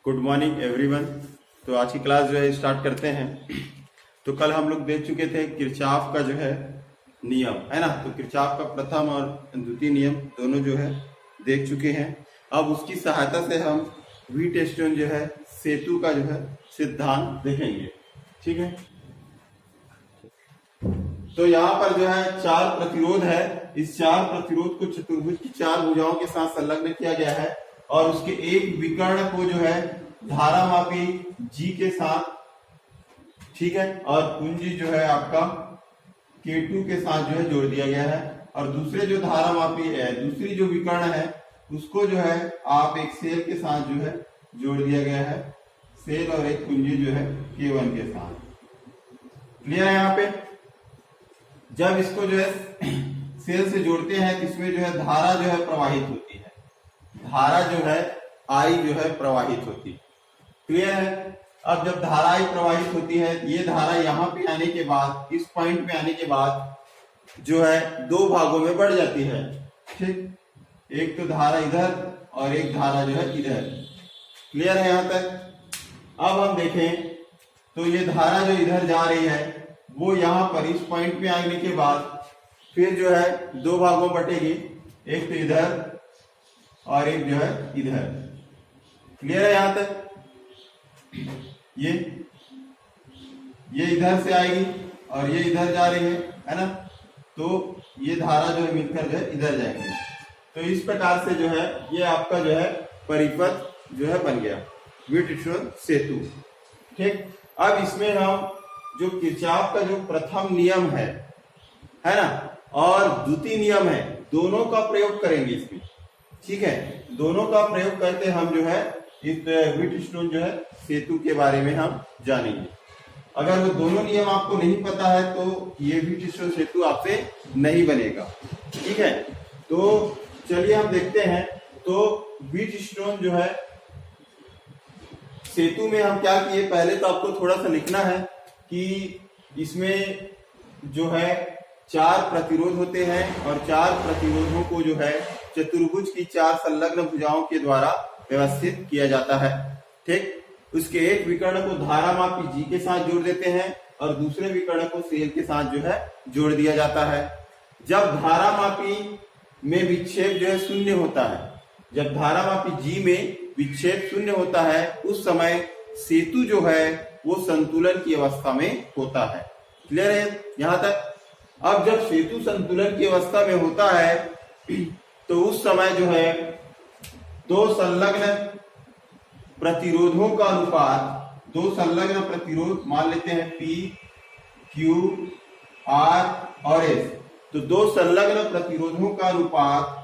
Good morning everyone. तो आज की क्लास जो है स्टार्ट करते हैं। तो कल हम लोग देख चुके थे किरचॉफ का जो है नियम, है ना। तो किरचॉफ का प्रथम और द्वितीय नियम दोनों जो है देख चुके हैं। अब उसकी सहायता से हम व्हीटस्टोन जो है सेतु का जो है सिद्धांत देखेंगे। ठीक है। तो यहाँ पर जो है चार प्रतिरोध है। इस चार प्रतिरोध को चतुर्भुज की चार भुजाओं के साथ संलग्न किया गया है और उसके एक विकर्ण को जो है धारामापी G के साथ, ठीक है, और कुंजी जो है आपका K2 के साथ जो है जोड़ दिया गया है। और दूसरे जो धारामापी है, दूसरी जो विकर्ण है उसको जो है आप एक सेल के साथ जो है जोड़ दिया गया है, सेल और एक कुंजी जो है K1 के साथ। क्लियर है। यहाँ पे जब इसको जो है सेल से जोड़ते हैं तो इसमें जो है धारा जो है प्रवाहित होती है, धारा जो है I जो है प्रवाहित होती है। क्लियर है। अब जब धारा I प्रवाहित होती है, ये धारा यहाँ पे आने के बाद, इस पॉइंट पे आने के बाद जो है दो भागों में बढ़ जाती है। ठीक, एक तो धारा इधर और एक धारा जो है इधर। क्लियर है यहाँ तक। अब हम देखें तो ये धारा जो इधर जा रही है वो यहाँ पर इस पॉइंट पे आने के बाद फिर जो है दो भागों में बटेगी, एक तो इधर और एक जो है इधर। क्लियर है यहाँ तक। ये इधर से आएगी और ये इधर जा रही है ना। तो ये धारा जो है मिलकर जो है इधर जाएंगे। तो इस प्रकार से जो है ये आपका जो है परिपथ जो है बन गया, व्हीटस्टोन सेतु। ठीक। अब इसमें हम जो किरचॉफ का जो प्रथम नियम है ना, और द्वितीय नियम है, दोनों का प्रयोग करेंगे इसमें। ठीक है। दोनों का प्रयोग करके हम जो है इस व्हीटस्टोन जो है सेतु के बारे में हम जानेंगे। अगर वो दोनों नियम आपको नहीं पता है तो ये व्हीटस्टोन सेतु आपसे नहीं बनेगा। ठीक है। तो चलिए हम देखते हैं। तो व्हीटस्टोन जो है सेतु में हम क्या किए, पहले तो आपको थोड़ा सा लिखना है कि इसमें जो है चार प्रतिरोध होते हैं और चार प्रतिरोधों को जो है चतुर्भुज की चार संलग्न भुजाओं के द्वारा व्यवस्थित किया जाता है। ठीक। उसके एक विकर्ण को धारामापी G के साथ जोड़ देते हैं और दूसरे विकर्ण को सेल के साथ जो है जोड़ दिया जाता है। जब धारामापी में विक्षेप जो है शून्य होता है, जब धारामापी G में विक्षेप शून्य होता है उस समय सेतु जो है वो संतुलन की अवस्था में होता है। क्लियर है यहाँ तक। अब जब सेतु संतुलन की अवस्था में होता है तो उस समय जो है दो संलग्न प्रतिरोधों का अनुपात, दो संलग्न प्रतिरोध मान लेते हैं P, Q, R और S। तो दो संलग्न प्रतिरोधों का अनुपात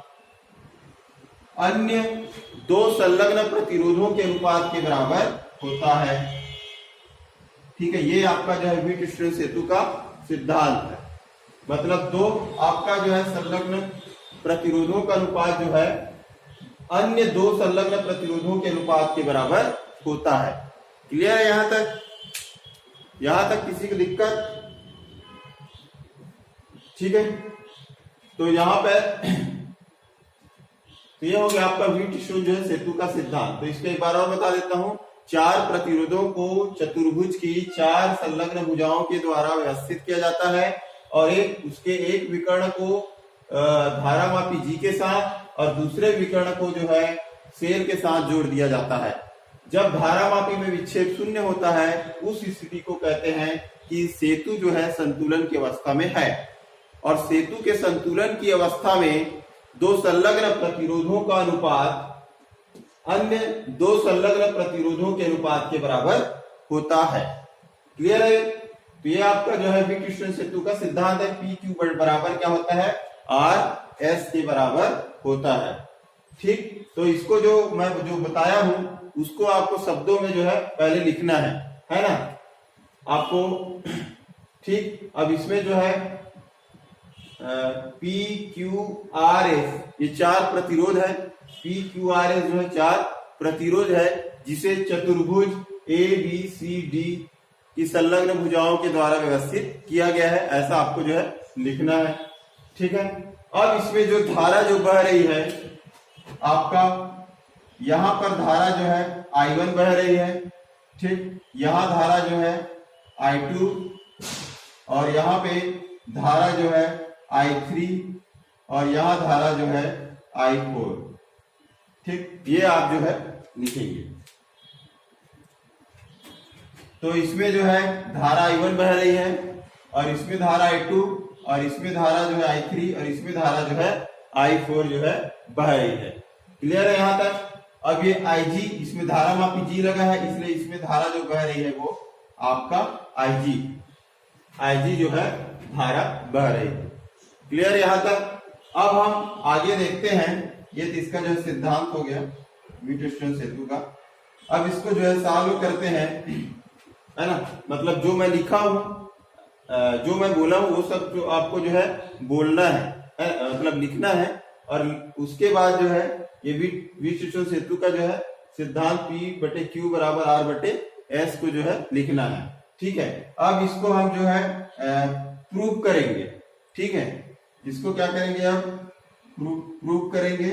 अन्य दो संलग्न प्रतिरोधों के अनुपात के बराबर होता है। ठीक है। ये आपका जो है व्हीटस्टोन सेतु का सिद्धांत है। मतलब दो आपका जो है संलग्न प्रतिरोधों का अनुपात जो है अन्य दो संलग्न प्रतिरोधों के अनुपात के बराबर होता है। क्लियर है यहाँ तक। यहाँ तक किसी को दिक्कत? ठीक है। तो यहाँ पर तो ये हो गया आपका व्हीटस्टोन जो है सेतु का सिद्धांत। तो इसके एक बार और बता देता हूं। चार प्रतिरोधों को चतुर्भुज की चार संलग्न भुजाओं के द्वारा व्यवस्थित किया जाता है और उसके एक विकर्ण को धारामापी G के साथ और दूसरे विकर्ण को जो है सेल के साथ जोड़ दिया जाता है। जब धारामापी में विक्षेप शून्य होता है उस स्थिति को कहते हैं कि सेतु जो है संतुलन की अवस्था में है। और सेतु के संतुलन की अवस्था में दो संलग्न प्रतिरोधों का अनुपात अन्य दो संलग्न प्रतिरोधों के अनुपात के बराबर होता है। क्लियर है। तो ये आपका जो है व्हीटस्टोन सेतु का सिद्धांत है। PQ बराबर क्या होता है, RS के बराबर होता है। ठीक। तो इसको जो मैं जो बताया हूं उसको आपको शब्दों में जो है पहले लिखना है ना आपको। ठीक। अब इसमें जो है PQRS ये चार प्रतिरोध है। PQRS जो है चार प्रतिरोध है जिसे चतुर्भुज ABCD की संलग्न भुजाओं के द्वारा व्यवस्थित किया गया है। ऐसा आपको जो है लिखना है। ठीक है। अब इसमें जो धारा जो बह रही है आपका यहाँ पर धारा जो है I1 बह रही है, ठीक। यहाँ धारा जो है I2 और यहाँ पे धारा जो है I3 और यहाँ धारा जो है I4, ठीक। ये आप जो है लिखेंगे। तो इसमें जो है धारा I1 बह रही है और इसमें धारा I2 और इसमें धारा जो है I3 और इसमें धारा जो है I4 जो है बह रही है। क्लियर है यहाँ तक? अब ये IG, इसमें धारा मापी G लगा है, इसलिए इसमें धारा जो बह रही है वो आपका IG जो है धारा बह रही है। क्लियर यहाँ तक? अब हम आगे देखते हैं। ये तो इसका जो है सिद्धांत हो गया वीटस्टोन सेतु का। अब इसको जो है सॉल्व करते हैं, है ना। मतलब जो मैं लिखा हूं, जो मैं बोला हूं वो सब जो आपको जो है बोलना है, मतलब लिखना है। और उसके बाद जो है ये वीटस्टोन सेतु का जो है सिद्धांत P/Q बराबर R/S को जो है लिखना है, ठीक है। अब इसको हम जो है प्रूव करेंगे, ठीक है। इसको क्या करेंगे, अब प्रूव करेंगे।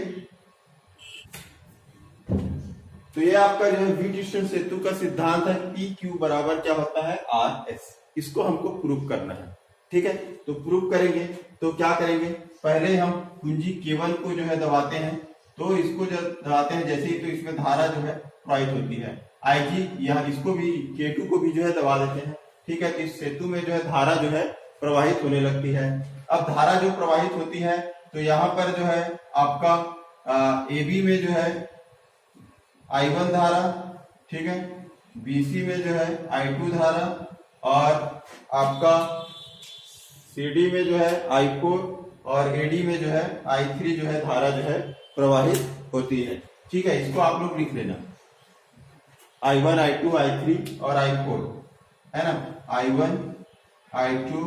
तो ये आपका जो है वीटस्टोन सेतु का सिद्धांत है, PQ बराबर क्या होता है RS। इसको हमको प्रूव करना है, ठीक है। तो प्रूव करेंगे तो क्या करेंगे, पहले हम कुंजी K1 को जो है दबाते हैं। तो इसको जब दबाते हैं जैसे ही, तो इसमें धारा जो है प्रवाहित होती है IG। यहाँ इसको भी K2 को भी जो है दबा देते हैं, ठीक है। तो इस सेतु में जो है धारा जो है प्रवाहित होने लगती है। अब धारा जो प्रवाहित होती है तो यहाँ पर जो है आपका AB में जो है I1 धारा, ठीक है। BC में जो है I2 धारा और आपका CD में जो है I4 और AD में जो है I3 जो है धारा जो है प्रवाहित होती है, ठीक है। इसको आप लोग लिख लेना, I1, I2, I3 और I4, है ना। I1, I2,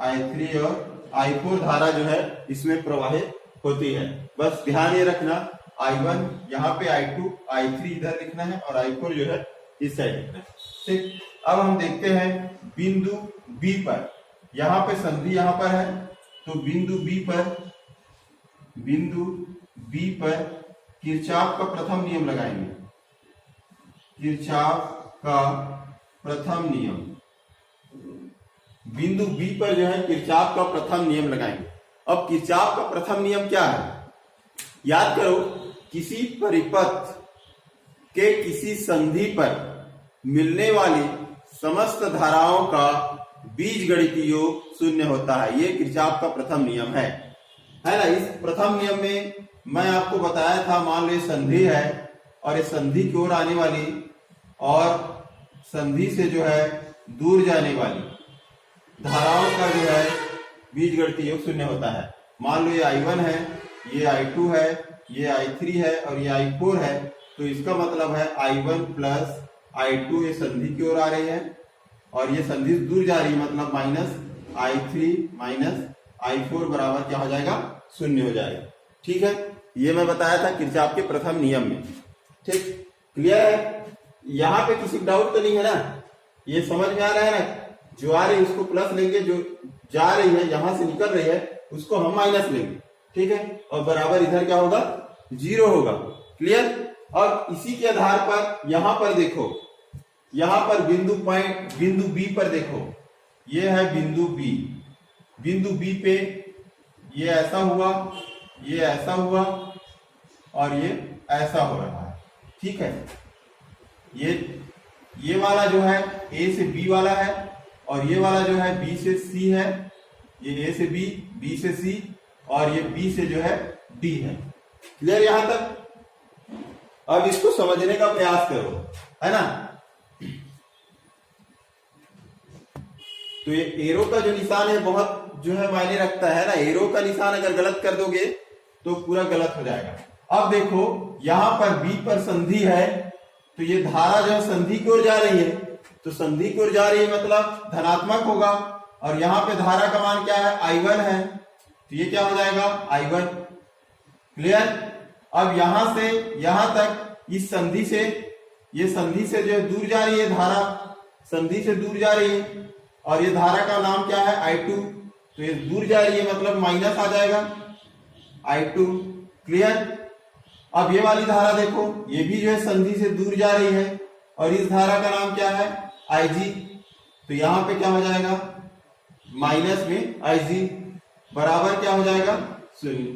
I3 और I4 धारा जो है इसमें प्रवाहित होती है। बस ध्यान ये रखना, I1 यहाँ पे, I2, I3 इधर लिखना है और I4 जो है इस साइड लिखना है, ठीक। अब हम देखते हैं बिंदु B पर, यहाँ पे संधि यहाँ पर है। तो बिंदु B पर किरचॉफ का प्रथम नियम लगाएंगे। किरचॉफ का प्रथम नियम, बिंदु B पर जो है किरचॉफ का प्रथम नियम लगाएंगे। अब किरचॉफ का प्रथम नियम क्या है, याद करो, किसी परिपथ के किसी संधि पर मिलने वाली समस्त धाराओं का बीजगणितीय योग शून्य होता है। ये किरचॉफ का प्रथम नियम है ना। इस प्रथम नियम में मैं आपको बताया था, मान लो संधि है और इस संधि की ओर आने वाली और संधि से जो है दूर जाने वाली धाराओं का जो है बीजगणितीय योग शून्य होता है। मान लो ये I1 है, ये I2 है, ये I3 है और ये I4 है। तो इसका मतलब है I1 प्लस I2 ये संधि की ओर आ रही है और ये संधि दूर जा रही है, मतलब माइनस I3 माइनस I4 बराबर क्या हो जाएगा, शून्य हो जाएगा, ठीक है। ये मैं बताया था किरचॉफ के प्रथम नियम में, ठीक। क्लियर है? यहाँ पे किसी डाउट तो नहीं है ना, ये समझ में आ रहा है ना। जो आ रही है उसको प्लस लेंगे, जो जा रही है यहां से निकल रही है उसको हम माइनस लेंगे, ठीक है। और बराबर इधर क्या होगा, 0 होगा। क्लियर? और इसी के आधार पर यहां पर देखो, यहां पर बिंदु B पर देखो, ये है बिंदु B। बिंदु B पे ये ऐसा हुआ, ये ऐसा हुआ और ये ऐसा हो रहा है, ठीक है। ये वाला जो है A से B वाला है और ये वाला जो है B से C है। ये A से B, B से C और ये B से जो है D है। क्लियर यहां तक? अब इसको समझने का प्रयास करो, है ना। तो ये एरो का जो निशान है बहुत जो है मायने रखता है ना। एरो का निशान अगर गलत कर दोगे तो पूरा गलत हो जाएगा। अब देखो यहां पर B पर संधि है, तो ये धारा जो है संधि की ओर जा रही है, तो संधि की ओर जा रही है मतलब धनात्मक होगा। और यहाँ पे धारा का मान क्या है, I1 है, तो ये क्या हो जाएगा, I1। क्लियर? अब यहां से यहां तक इस संधि से, ये संधि से जो है दूर जा रही है धारा, संधि से दूर जा रही है और ये धारा का नाम क्या है, I2। तो ये दूर जा रही है मतलब माइनस आ जाएगा I2। क्लियर? अब ये वाली धारा देखो, ये भी जो है संधि से दूर जा रही है और इस धारा का नाम क्या है, IG। तो यहां पे क्या हो जाएगा, माइनस में IG बराबर क्या हो जाएगा, 0।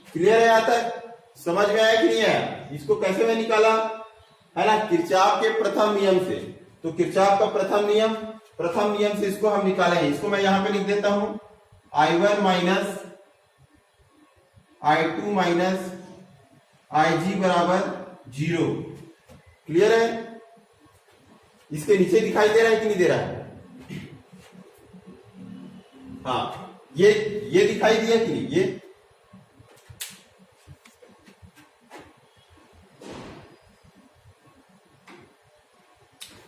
क्लियर है? यहां तक समझ में आया कि नहीं आया? इसको कैसे मैं निकाला है ना, किरचॉफ के प्रथम नियम से। तो किरचॉफ का प्रथम नियम से इसको हम निकालेंगे। इसको मैं यहां पे लिख देता हूं, I1 minus I2 minus IG बराबर 0। क्लियर है? इसके नीचे दिखाई दे रहा है कि नहीं दे रहा है? हाँ, ये दिखाई दिया कि नहीं? ये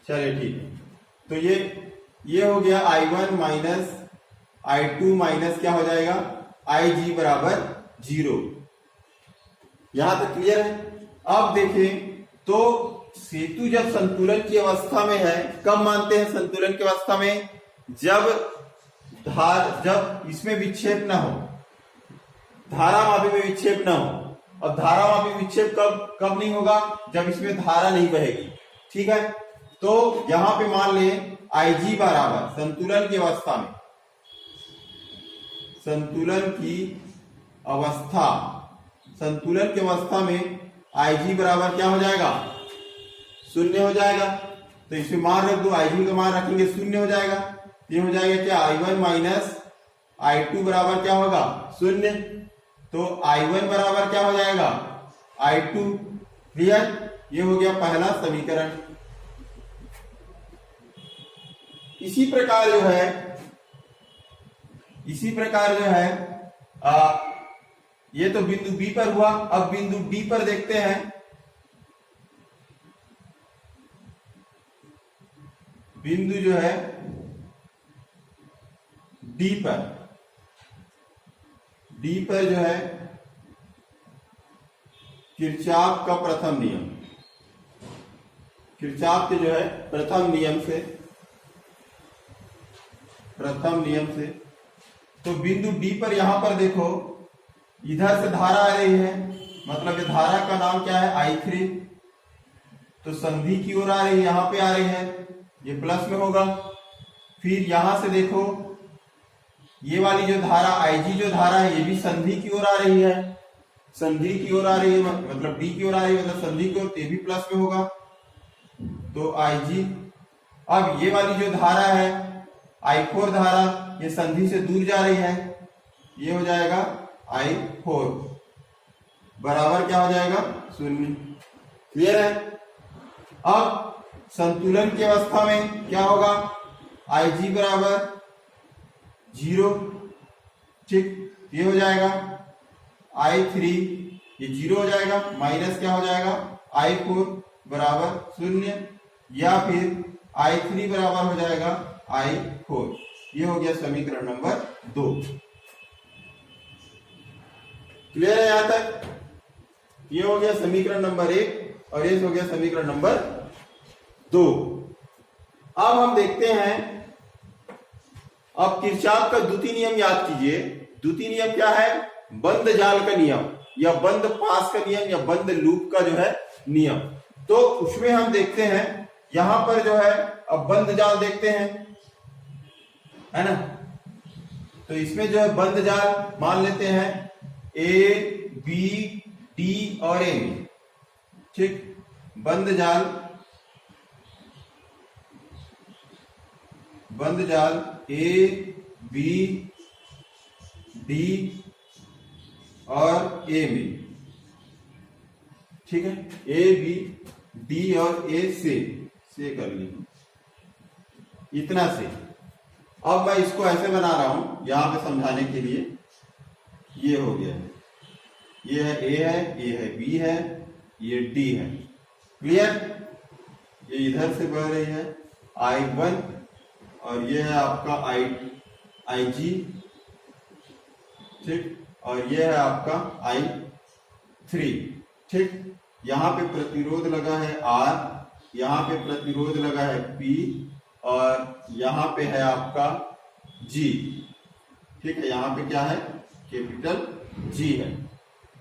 चलिए ठीक है। तो ये हो गया I1 माइनस I2 माइनस क्या हो जाएगा, IG बराबर 0। यहां तक क्लियर है? अब देखें तो सेतु जब संतुलन की अवस्था में है, कब मानते हैं संतुलन की अवस्था में, जब इसमें विक्षेप ना हो, धारामापी में विक्षेप ना हो। अब धारामापी विक्षेप कब नहीं होगा, जब इसमें धारा नहीं बहेगी। ठीक है, तो यहां पे मान लें IG बराबर संतुलन की अवस्था में, संतुलन की अवस्था में IG बराबर क्या हो जाएगा, 0 हो जाएगा। तो इसमें मान रख दो, IG का मान रखेंगे 0 हो जाएगा। ये हो जाएगा क्या, I1 माइनस I2 बराबर क्या होगा, 0। तो I1 बराबर क्या हो जाएगा, I2। क्लियर? ये हो गया पहला समीकरण। इसी प्रकार जो है ये तो बिंदु B पर हुआ। अब बिंदु D पर देखते हैं। बिंदु जो है D पर जो है किरचॉफ का प्रथम नियम से तो बिंदु D पर यहां पर देखो, इधर से धारा आ रही है, मतलब ये धारा का नाम क्या है, I3। तो संधि की ओर आ रही है, यहां पे आ रही है, ये प्लस में होगा। फिर यहां से देखो, ये वाली जो धारा IG जो धारा है, ये भी संधि की ओर आ रही है, मतलब D की ओर आ रही है, मतलब संधि की ओर, ये भी प्लस में होगा। तो IG। अब ये वाली जो धारा है I4 धारा, ये संधि से दूर जा रही है, ये हो जाएगा I4 बराबर क्या हो जाएगा, 0। क्लियर है? अब संतुलन की अवस्था में क्या होगा, IG बराबर 0। ठीक, ये हो जाएगा I3, ये 0 हो जाएगा, माइनस क्या हो जाएगा, I4 बराबर 0, या फिर I3 बराबर हो जाएगा I4। ये हो गया समीकरण नंबर 2। क्लियर है यहां तक? ये हो गया समीकरण नंबर 1 और ये हो गया समीकरण नंबर 2। अब हम देखते हैं, अब किरचॉफ का द्वितीय नियम याद कीजिए। द्वितीय नियम क्या है, बंद जाल का नियम, या बंद पास का नियम, या बंद लूप का जो है नियम। तो उसमें हम देखते हैं, यहां पर जो है, अब बंद जाल देखते हैं, है ना। तो इसमें जो है बंद जाल मान लेते हैं A, B, D और A। ठीक, बंद जाल A, B, D और A में। ठीक है, A, B, D और A से कर ली, इतना से। अब मैं इसको ऐसे बना रहा हूं यहां पे समझाने के लिए। ये हो गया, ये है A है, ये है B है, ये D है। क्लियर? ये इधर से बह रही है I1 और ये है आपका IG। ठीक, और ये है आपका I3। ठीक, यहां पे प्रतिरोध लगा है R, यहां पे प्रतिरोध लगा है P और यहां पे है आपका G। ठीक है, यहां पे क्या है, कैपिटल G है।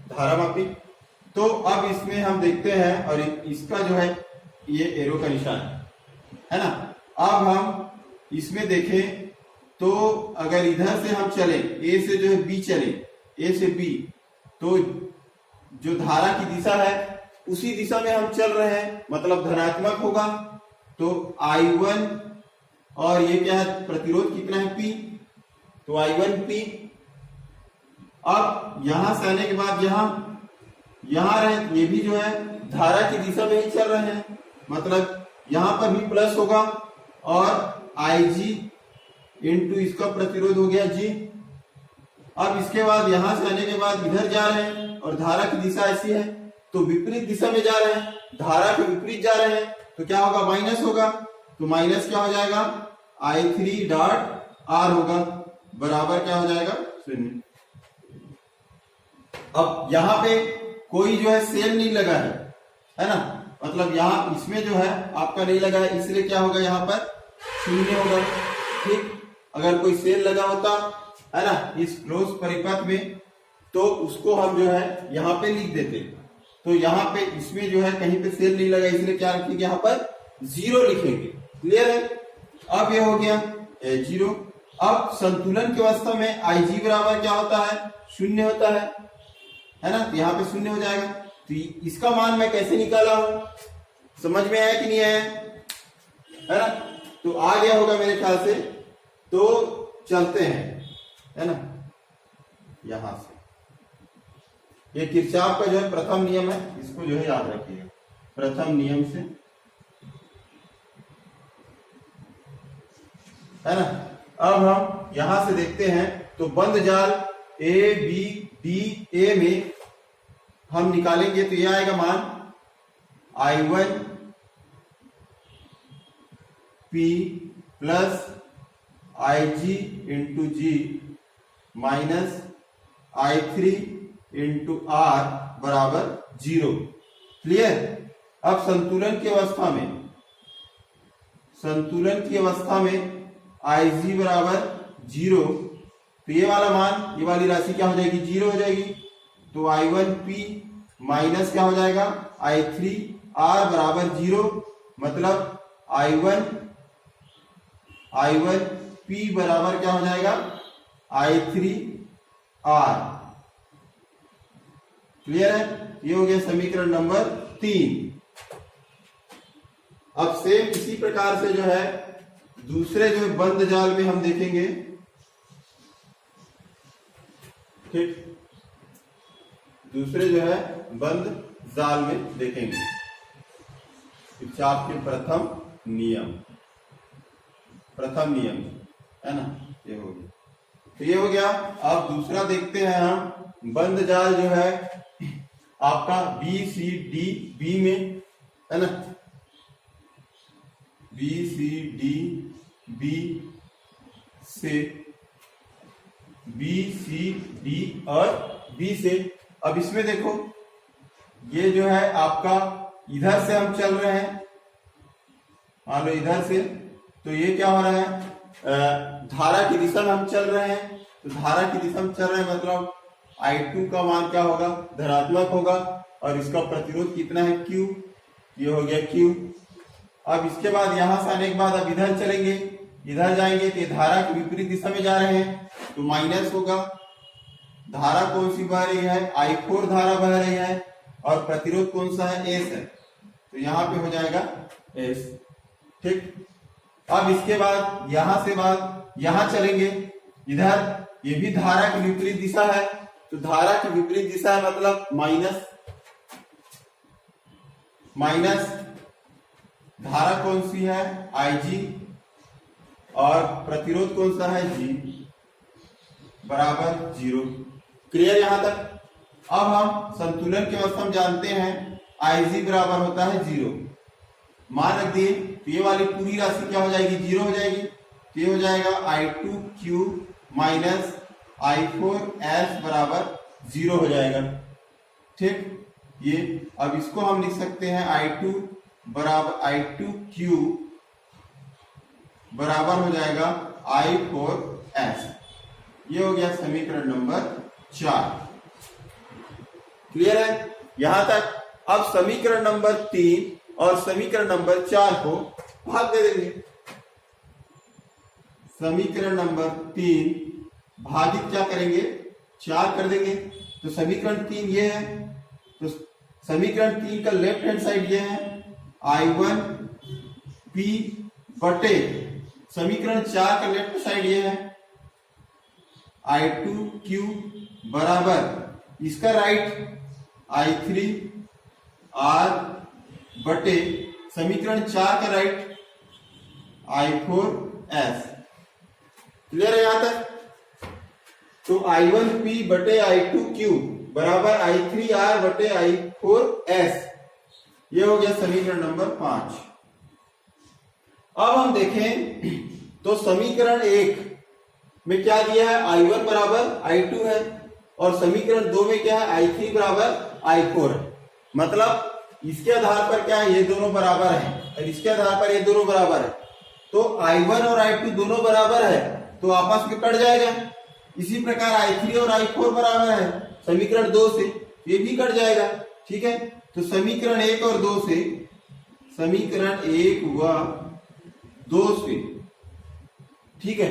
धारामापी तो अब इसमें हम देखते हैं, और इसका जो है ये एरो का निशान है ना। अब हम इसमें देखें तो अगर इधर से हम चले, ए से जो है बी चले, ए से बी, तो जो धारा की दिशा है उसी दिशा में हम चल रहे हैं, मतलब धनात्मक होगा। तो I1 और ये क्या है, प्रतिरोध कितना है P, तो I1P। अब यहां से आने के बाद यहां रहे, ये भी जो है धारा की दिशा में ही चल रहे हैं, मतलब यहां पर भी प्लस होगा, और IG इंटू इसका प्रतिरोध हो गया G। अब इसके बाद यहां से आने के बाद इधर जा रहे हैं और धारा की दिशा ऐसी है, तो विपरीत दिशा में जा रहे हैं, धारा के विपरीत जा रहे हैं, तो क्या होगा, माइनस होगा। तो माइनस क्या हो जाएगा, I3 डॉट R होगा, बराबर क्या हो जाएगा, 0। अब यहां पे कोई जो है सेल नहीं लगा है ना, मतलब यहां इसमें जो है आपका नहीं लगा है, इसलिए क्या होगा, यहां पर 0 होगा। ठीक, अगर कोई सेल लगा होता है ना इस क्लोज परिपथ में, तो उसको हम जो है यहाँ पे लिख देते। तो यहाँ पे इसमें जो है कहीं पे सेल नहीं लगा, इसलिए क्या रखेंगे, यहाँ पर 0 लिखेंगे। क्लियर है। अब ये हो गया 0। अब संतुलन की अवस्था में IG बराबर क्या होता है, 0 होता है ना, तो यहाँ पे 0 हो जाएगा। तो इसका मान मैं कैसे निकाला हूं, समझ में आया कि नहीं आया, है ना। तो आ गया होगा मेरे ख्याल से। तो चलते हैं, है ना, यहां से ये किरचॉफ का जो है प्रथम नियम है, इसको जो है याद रखिएगा। प्रथम नियम से, है ना। अब हम यहां से देखते हैं, तो बंद जाल ए बी डी ए में हम निकालेंगे, तो यह आएगा मान I1 P plus IG into G minus I3 into R बराबर 0। क्लियर। अब संतुलन की अवस्था में IG बराबर 0, तो ये वाला मान, ये वाली राशि क्या हो जाएगी, 0 हो जाएगी। तो I1P माइनस क्या हो जाएगा, I3R बराबर 0, मतलब I1P बराबर क्या हो जाएगा, I3R। क्लियर है। ये हो गया समीकरण नंबर 3। अब सेम इसी प्रकार से जो है दूसरे जो बंद जाल में हम देखेंगे। ठीक, दूसरे जो है बंद जाल में देखेंगे किरचॉफ के प्रथम नियम, है ना, ये हो गया। तो ये हो गया। अब दूसरा देखते हैं हम, बंद जाल जो है आपका BCDB में, है ना, BCDB से BCD और B से। अब इसमें देखो, ये जो है आपका इधर से हम चल रहे हैं, मान लो इधर से, तो ये क्या हो रहा है, धारा की दिशा में हम चल रहे हैं। तो धारा की दिशा में चल रहे हैं, मतलब I2 का मान क्या होगा, धनात्मक होगा, और इसका प्रतिरोध कितना है, Q, ये हो गया Q। अब इसके बाद यहां से आने के बाद अब इधर चलेंगे, इधर जाएंगे, तो ये धारा की विपरीत दिशा में जा रहे हैं, तो माइनस होगा। धारा कौन सी बह रही है, I4 धारा बह रही है, और प्रतिरोध कौन सा है, S है, तो यहां पे हो जाएगा S। ठीक। अब इसके बाद यहां चलेंगे, इधर, ये भी धारा की विपरीत दिशा है, तो धारा की विपरीत दिशा है मतलब माइनस धारा कौन सी है, IG, और प्रतिरोध कौन सा है, G बराबर 0। क्लियर यहां तक। अब हम संतुलन की अवस्था में जानते हैं IG बराबर होता है 0। मान रख दिए, तो ये वाली पूरी राशि क्या हो जाएगी, 0 हो जाएगी। तो ये हो जाएगा I2Q माइनस I4S बराबर 0 हो जाएगा। ठीक, ये अब इसको हम लिख सकते हैं I2 बराबर I2Q बराबर हो जाएगा I4S। ये हो गया समीकरण नंबर 4। क्लियर है। यहां तक। अब समीकरण नंबर 3 और समीकरण नंबर 4 को भाग दे देंगे। समीकरण नंबर 3 भागित क्या करेंगे, 4 कर देंगे। तो समीकरण 3 ये है, तो समीकरण 3 का लेफ्ट हैंड साइड ये है I1 P बटे समीकरण 4 का लेफ्ट साइड ये है I2 Q बराबर इसका राइट I3 R बटे समीकरण 4 का राइट I4 S। क्लियर है यहां तक? तो I1 P बटे I2 Q बराबर I3 R बटे I4 S, ये हो गया समीकरण नंबर 5। अब हम देखें तो समीकरण 1 में क्या दिया है, I1 बराबर I2 है, और समीकरण 2 में क्या है, I3 बराबर I4 है। मतलब इसके आधार पर क्या है, ये दोनों बराबर हैं, और इसके आधार पर ये दोनों बराबर है। तो I1 और I2 दोनों बराबर है तो आपस में कट जाएगा। इसी प्रकार I3 और I4 बराबर है समीकरण 2 से, ये भी कट जाएगा। ठीक है, तो समीकरण 1 और 2 से, समीकरण 1 हुआ 2 से, ठीक है,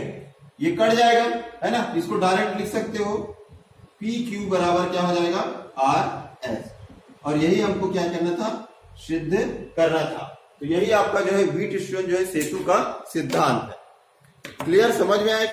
ये कट जाएगा, है ना। इसको डायरेक्ट लिख सकते हो PQ बराबर क्या हो जाएगा, RS। और यही हमको क्या करना था, सिद्ध करना था। तो यही आपका जो है व्हीटस्टोन जो है सेतु का सिद्धांत है। क्लियर, समझ में आए?